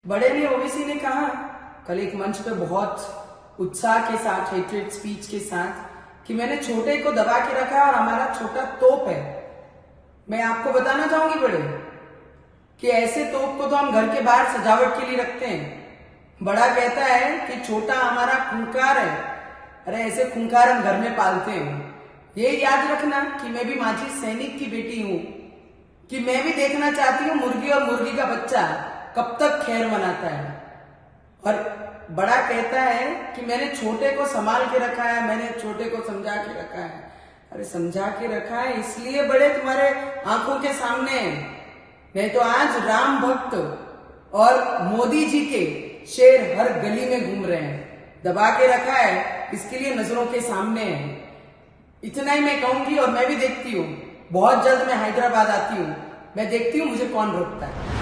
बड़े ने ओवैसी ने कहा कल एक मंच पे बहुत उत्साह के साथ, हेट्रेड स्पीच के साथ, कि मैंने छोटे को दबा के रखा और हमारा छोटा तोप है। मैं आपको बताना चाहूंगी बड़े कि ऐसे तोप को तो हम घर के बाहर सजावट के लिए रखते हैं। बड़ा कहता है कि छोटा हमारा खूंखार है। अरे ऐसे खूंखार हम घर में पालते हैं। ये याद रखना कि मैं भी माजी सैनिक की बेटी हूं, कि मैं भी देखना चाहती हूँ मुर्गी और मुर्गी का बच्चा कब तक खैर मनाता है। और बड़ा कहता है कि मैंने छोटे को संभाल के रखा है, मैंने छोटे को समझा के रखा है। अरे समझा के रखा है इसलिए बड़े तुम्हारे आंखों के सामने, नहीं तो आज राम भक्त और मोदी जी के शेर हर गली में घूम रहे हैं। दबा के रखा है इसके लिए नजरों के सामने है। इतना ही मैं कहूंगी और मैं भी देखती हूँ, बहुत जल्द मैं हैदराबाद आती हूँ, मैं देखती हूँ मुझे कौन रोकता है।